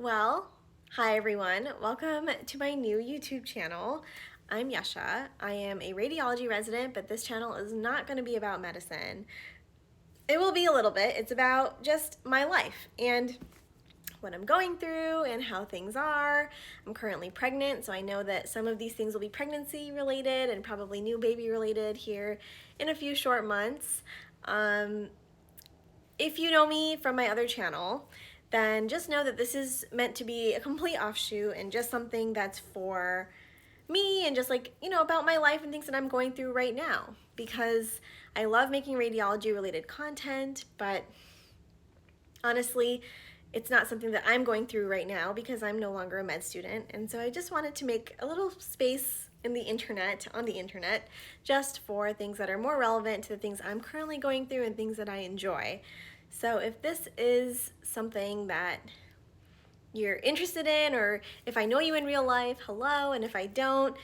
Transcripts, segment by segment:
Well, hi everyone. Welcome to my new YouTube channel. I'm Yesha. I am a radiology resident, but this channel is not going to be about medicine. It will be a little bit. It's about just my life and what I'm going through and how things are. I'm currently pregnant, so I know that some of these things will be pregnancy related and probably new baby related here in a few short months. If you know me from my other channel, then just know that this is meant to be a complete offshoot and just something that's for me and just like, about my life and things that I'm going through right now, because I love making radiology related content, but honestly, it's not something that I'm going through right now because I'm no longer a med student. And so I just wanted to make a little space on the internet, just for things that are more relevant to the things I'm currently going through and things that I enjoy. So if this is something that you're interested in, or if I know you in real life, hello, and if I don't,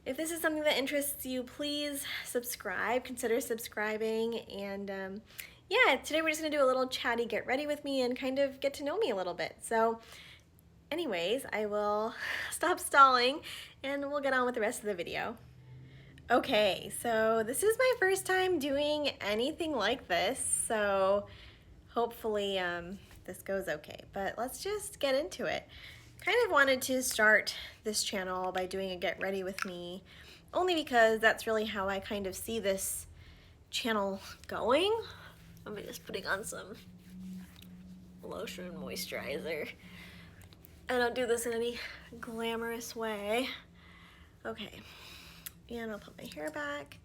if this is something that interests you, please subscribe, consider subscribing, and yeah, today we're just gonna do a little chatty get ready with me and kind of get to know me a little bit. So anyways, I will stop stalling and we'll get on with the rest of the video. Okay, so this is my first time doing anything like this, so hopefully this goes okay, but let's just get into it. Kind of wanted to start this channel by doing a get ready with me, only because that's really how I kind of see this channel going. I'm just putting on some lotion and moisturizer. I don't do this in any glamorous way. Okay, and I'll put my hair back.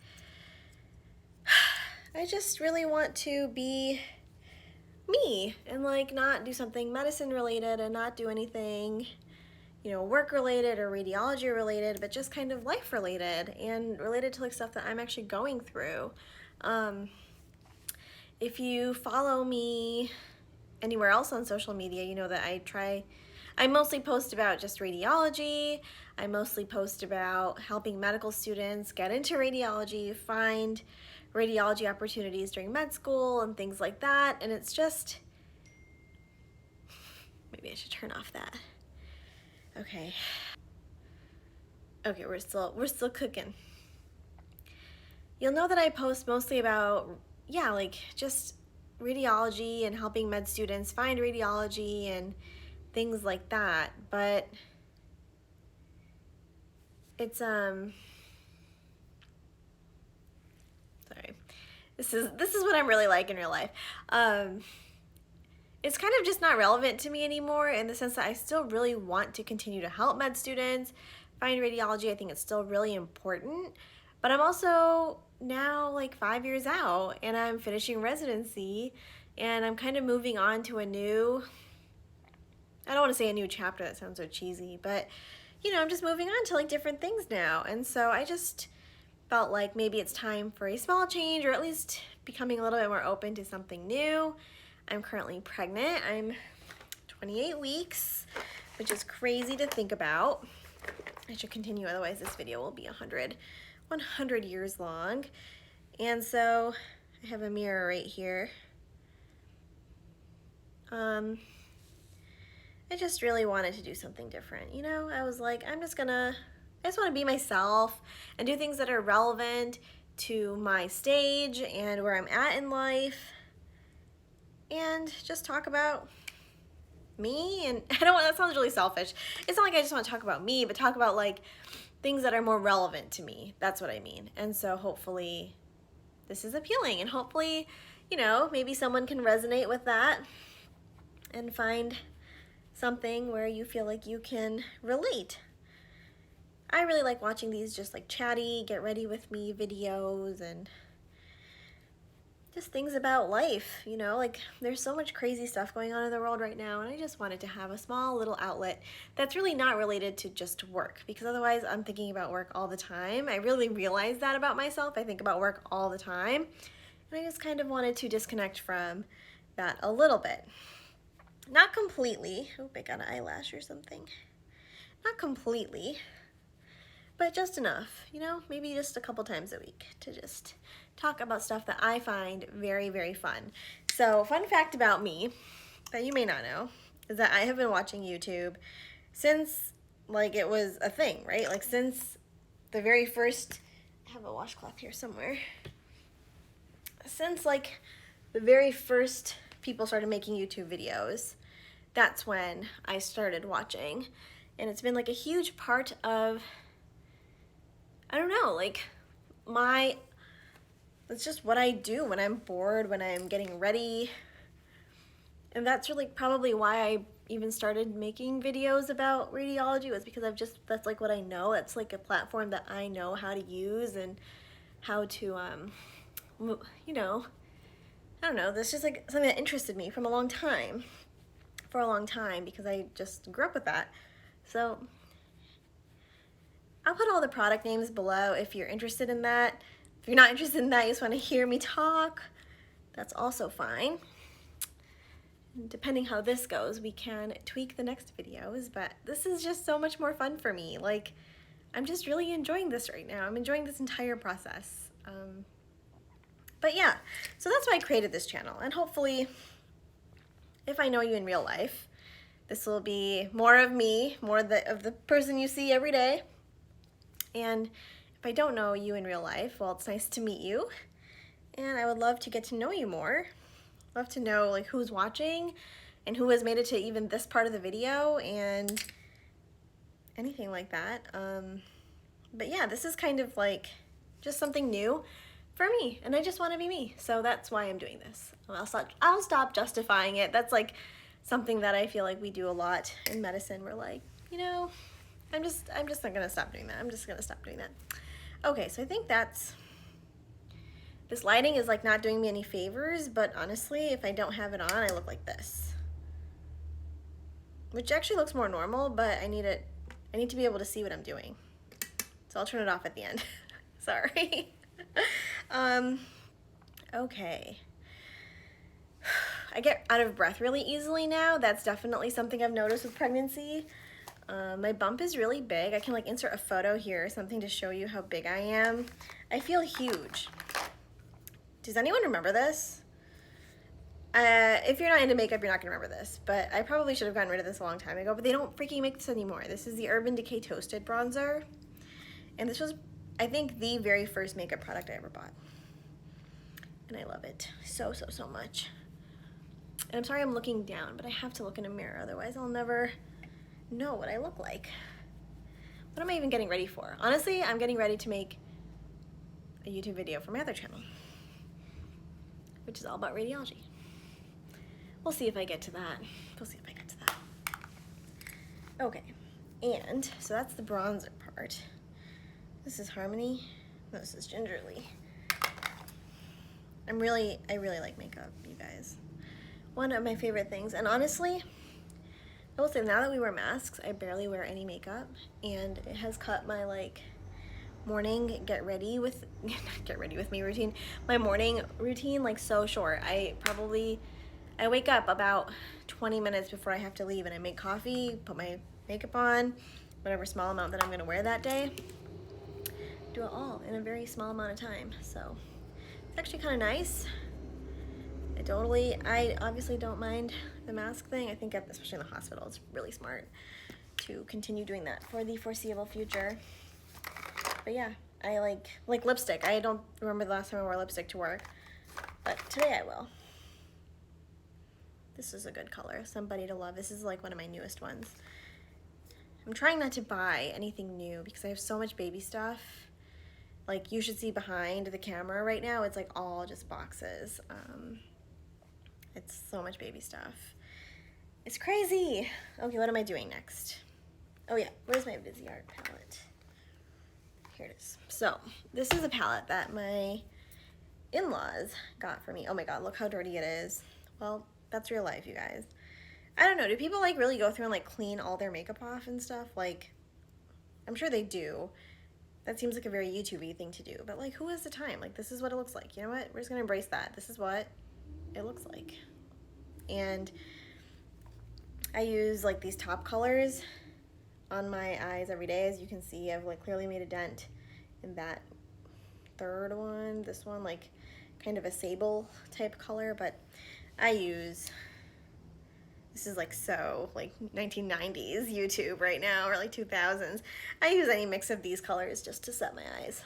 I just really want to be me and like not do something medicine related and not do anything, work related or radiology related, but just kind of life related and related to like stuff that I'm actually going through. If you follow me anywhere else on social media, you know that I mostly post about just radiology. I mostly post about helping medical students get into radiology, find radiology opportunities during med school and things like that. And it's just, maybe I should turn off that. Okay, we're still cooking. You'll know that I post mostly about, like just radiology and helping med students find radiology and things like that, but it's sorry, this is what I'm really like in real life. It's kind of just not relevant to me anymore, in the sense that I still really want to continue to help med students find radiology. I think it's still really important, but I'm also now like 5 years out and I'm finishing residency and I'm kind of moving on to a new, I don't want to say a new chapter, that sounds so cheesy, but I'm just moving on to like different things now. And so I just felt like maybe it's time for a small change, or at least becoming a little bit more open to something new. I'm currently pregnant. I'm 28 weeks, which is crazy to think about. I should continue, otherwise this video will be 100 years long. And so I have a mirror right here. I just really wanted to do something different. I was like, I just want to be myself and do things that are relevant to my stage and where I'm at in life, and just talk about me. And that sounds really selfish. It's not like I just want to talk about me, but talk about like things that are more relevant to me. That's what I mean. And so hopefully this is appealing, and hopefully, maybe someone can resonate with that and find something where you feel like you can relate. I really like watching these just like chatty, get ready with me videos and just things about life, like there's so much crazy stuff going on in the world right now, and I just wanted to have a small little outlet that's really not related to just work, because otherwise I'm thinking about work all the time. I really realize that about myself. I think about work all the time, and I just kind of wanted to disconnect from that a little bit. Not completely. Oh, I got an eyelash or something. Not completely, but just enough, maybe just a couple times a week to just talk about stuff that I find very, very fun. So, fun fact about me that you may not know is that I have been watching YouTube since like it was a thing, right? Like since the very first, I have a washcloth here somewhere. Since like the very first people started making YouTube videos, that's when I started watching. And it's been like a huge part of, I don't know, like it's just what I do when I'm bored, when I'm getting ready. And that's really probably why I even started making videos about radiology, was because that's like what I know. It's like a platform that I know how to use and how to, you know, I don't know, that's just like something that interested me for a long time, because I just grew up with that. So I'll put all the product names below if you're interested in that. If you're not interested in that, you just want to hear me talk, that's also fine. Depending how this goes, we can tweak the next videos, but this is just so much more fun for me. Like, I'm just really enjoying this right now. I'm enjoying this entire process. But yeah, so that's why I created this channel, and hopefully, if I know you in real life, this will be more of me, more of the person you see every day. And if I don't know you in real life, well, it's nice to meet you, and I would love to get to know you more. Love to know like who's watching and who has made it to even this part of the video and anything like that. But yeah, this is kind of like just something new for me, and I just want to be me, so that's why I'm doing this. I'll stop justifying it. That's like something that I feel like we do a lot in medicine. We're like, you know, I'm just not gonna stop doing that. I'm just gonna stop doing that. Okay, so I think this lighting is like not doing me any favors, but honestly, if I don't have it on, I look like this, which actually looks more normal, but I need to be able to see what I'm doing, so I'll turn it off at the end. Sorry. Okay. I get out of breath really easily now. That's definitely something I've noticed with pregnancy. My bump is really big. I can like insert a photo here or something to show you how big I am. I feel huge. Does anyone remember this? If you're not into makeup, you're not gonna remember this, but I probably should have gotten rid of this a long time ago, but they don't freaking make this anymore. This is the Urban Decay Toasted Bronzer, and this was, I think, the very first makeup product I ever bought, and I love it so, so, so much. And I'm sorry I'm looking down, but I have to look in a mirror, otherwise I'll never know what I look like. What am I even getting ready for? Honestly, I'm getting ready to make a YouTube video for my other channel, which is all about radiology. We'll see if I get to that. Okay, and so that's the bronzer part. This is Harmony. No, this is Gingerly. I really like makeup, you guys. One of my favorite things, and honestly, I will say now that we wear masks, I barely wear any makeup, and it has cut my like morning get ready with me routine, my morning routine, like so short. I wake up about 20 minutes before I have to leave, and I make coffee, put my makeup on, whatever small amount that I'm gonna wear that day, do it all in a very small amount of time. So it's actually kind of nice. I obviously don't mind the mask thing. I think, especially in the hospital, it's really smart to continue doing that for the foreseeable future. But yeah, I like lipstick. I don't remember the last time I wore lipstick to work, but today I will. This is a good color, Somebody to Love. This is like one of my newest ones. I'm trying not to buy anything new because I have so much baby stuff. Like, you should see behind the camera right now, it's like all just boxes. It's so much baby stuff. It's crazy. Okay, what am I doing next? Oh yeah, where's my Viseart palette? Here it is. So, this is a palette that my in-laws got for me. Oh my god, look how dirty it is. Well, that's real life, you guys. I don't know, do people like really go through and like clean all their makeup off and stuff? Like, I'm sure they do. That seems like a very YouTube-y thing to do, but like, who has the time? Like, this is what it looks like. You know what? We're just gonna embrace that. This is what it looks like. And I use like these top colors on my eyes every day. As you can see, I've like clearly made a dent in that third one. This one, like kind of a sable type color, but I use This is like so like 1990s YouTube right now, or like 2000s. I use any mix of these colors just to set my eyes.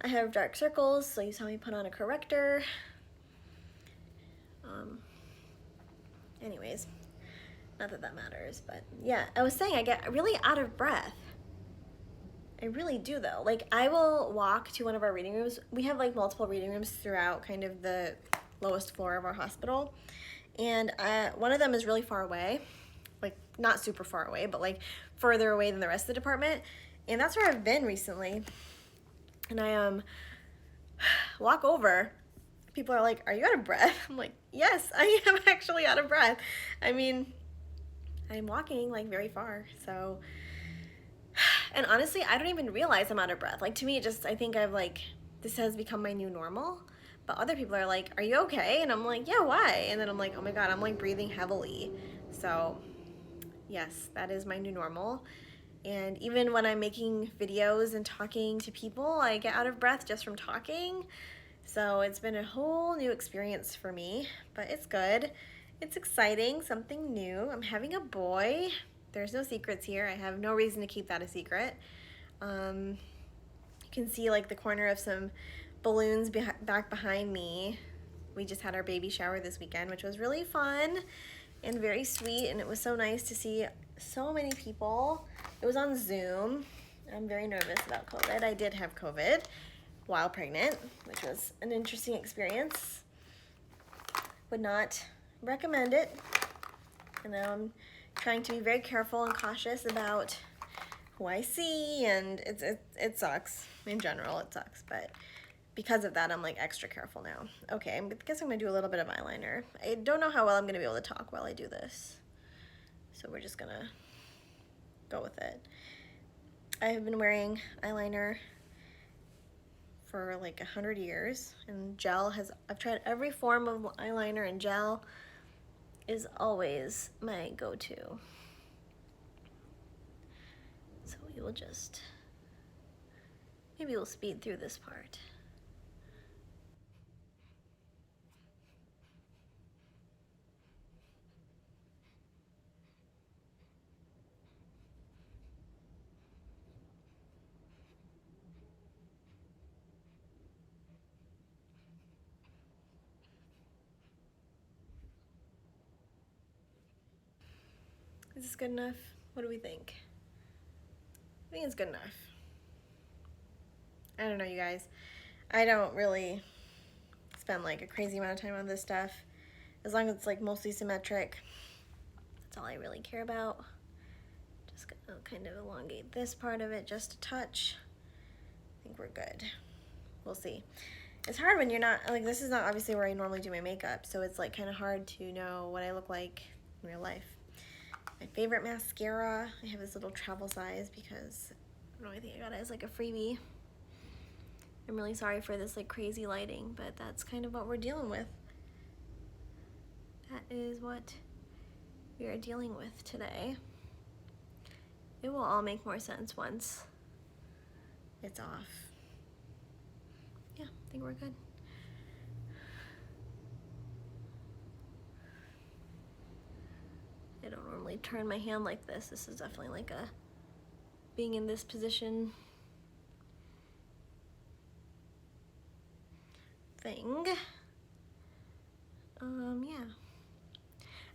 I have dark circles, so you saw me put on a corrector. Anyways, not that that matters, but yeah, I was saying I get really out of breath. I really do though. Like I will walk to one of our reading rooms. We have like multiple reading rooms throughout kind of the lowest floor of our hospital. And one of them is really far away, like not super far away, but like further away than the rest of the department. And that's where I've been recently. And I walk over. People are like, are you out of breath? I'm like, yes, I am actually out of breath. I mean, I'm walking like very far, so. And honestly, I don't even realize I'm out of breath. Like to me, I think I've like, this has become my new normal. But other people are like, are you okay? And I'm like, yeah, why? And then I'm like, oh my God, I'm like breathing heavily. So yes, that is my new normal. And even when I'm making videos and talking to people, I get out of breath just from talking. So it's been a whole new experience for me, but it's good. It's exciting, something new. I'm having a boy. There's no secrets here. I have no reason to keep that a secret. You can see like the corner of some balloons back behind me. We just had our baby shower this weekend, which was really fun and very sweet, and it was so nice to see so many people. It was on Zoom. I'm very nervous about COVID. I did have COVID while pregnant, which was an interesting experience. Would not recommend it. And now I'm trying to be very careful and cautious about who I see, and it sucks. In general, it sucks, but because of that, I'm like extra careful now. Okay, I guess I'm gonna do a little bit of eyeliner. I don't know how well I'm gonna be able to talk while I do this, so we're just gonna go with it. I have been wearing eyeliner for like 100 years, and I've tried every form of eyeliner, and gel is always my go-to. So we will maybe we'll speed through this part. Is this good enough? What do we think? I think it's good enough. I don't know, you guys. I don't really spend like a crazy amount of time on this stuff. As long as it's like mostly symmetric, that's all I really care about. Just gonna kind of elongate this part of it just a touch. I think we're good. We'll see. It's hard when you're not, like this is not obviously where I normally do my makeup, so it's like kind of hard to know what I look like in real life. My favorite mascara, I have this little travel size because I don't know, I think I got it as like a freebie. I'm really sorry for this like crazy lighting, but that's kind of what we're dealing with. That is what we are dealing with today. It will all make more sense once it's off. Yeah, I think we're good. I don't normally turn my hand like this. This is definitely like a being in this position thing. Yeah.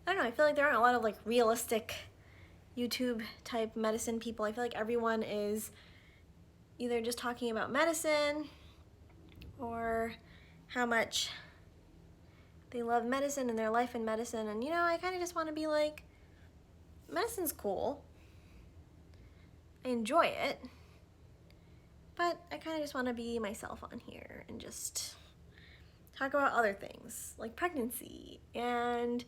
I don't know, I feel like there aren't a lot of like realistic YouTube type medicine people. I feel like everyone is either just talking about medicine or how much they love medicine and their life in medicine. And you know, I kind of just want to be like, medicine's cool. I enjoy it. But I kind of just want to be myself on here and just talk about other things like pregnancy. And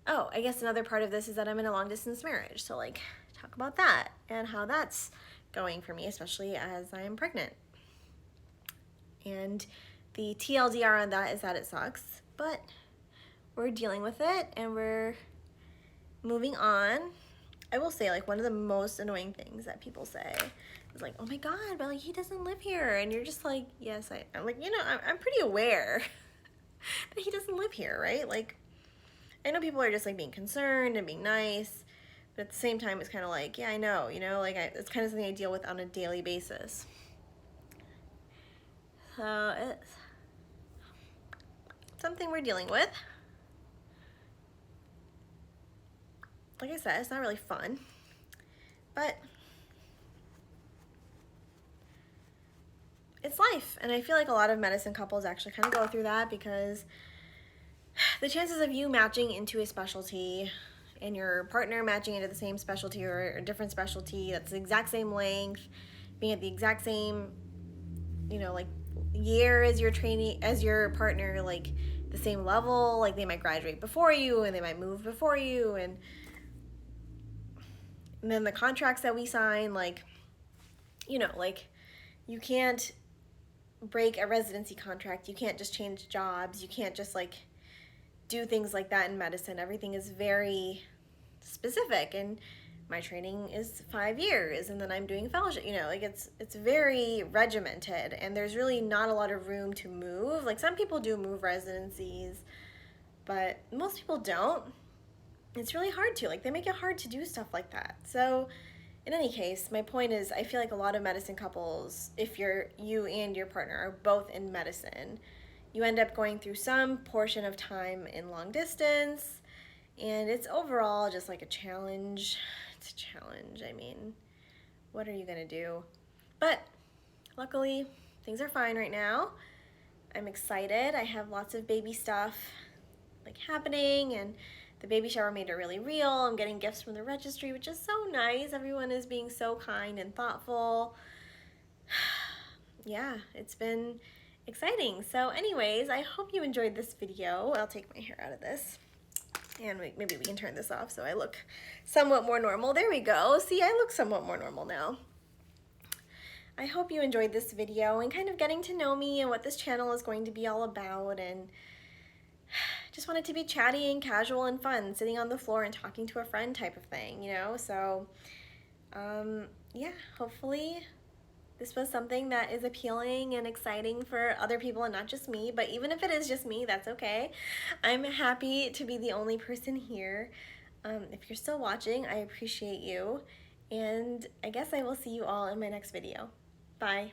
oh, I guess another part of this is that I'm in a long distance marriage. So like talk about that and how that's going for me, especially as I am pregnant. And the TLDR on that is that it sucks, but we're dealing with it and we're moving on. I will say, like, one of the most annoying things that people say is like, oh my God, but like he doesn't live here. And you're just like, yes, I'm like, you know, I'm pretty aware that he doesn't live here, right? Like, I know people are just like being concerned and being nice, but at the same time, it's kind of like, yeah, I know, you know, like it's kind of something I deal with on a daily basis. So it's something we're dealing with. Like I said, it's not really fun, but it's life. And I feel like a lot of medicine couples actually kind of go through that, because the chances of you matching into a specialty and your partner matching into the same specialty or a different specialty that's the exact same length, being at the exact same, you know, like year as your trainee, as your partner, like the same level, like they might graduate before you and they might move before you, and then the contracts that we sign, like, you know, like you can't break a residency contract, you can't just change jobs, you can't just like do things like that in medicine. Everything is very specific, and my training is 5 years, and then I'm doing fellowship, you know, like it's very regimented, and there's really not a lot of room to move. Like some people do move residencies, but most people don't. It's really hard to, like, they make it hard to do stuff like that. So in any case, my point is, I feel like a lot of medicine couples, if you and your partner are both in medicine, you end up going through some portion of time in long distance, and it's overall just like a challenge. It's a challenge. I mean, what are you gonna do? But luckily, things are fine right now. I'm excited. I have lots of baby stuff like happening, and the baby shower made it really real. I'm getting gifts from the registry, which is so nice. Everyone is being so kind and thoughtful. Yeah, it's been exciting. So anyways, I hope you enjoyed this video. I'll take my hair out of this, and maybe we can turn this off so I look somewhat more normal. There we go. See, I look somewhat more normal now. I hope you enjoyed this video and kind of getting to know me and what this channel is going to be all about, and just want it to be chatty and casual and fun, sitting on the floor and talking to a friend type of thing, you know? So, yeah, hopefully this was something that is appealing and exciting for other people and not just me, but even if it is just me, that's okay. I'm happy to be the only person here. If you're still watching, I appreciate you, and I guess I will see you all in my next video. Bye.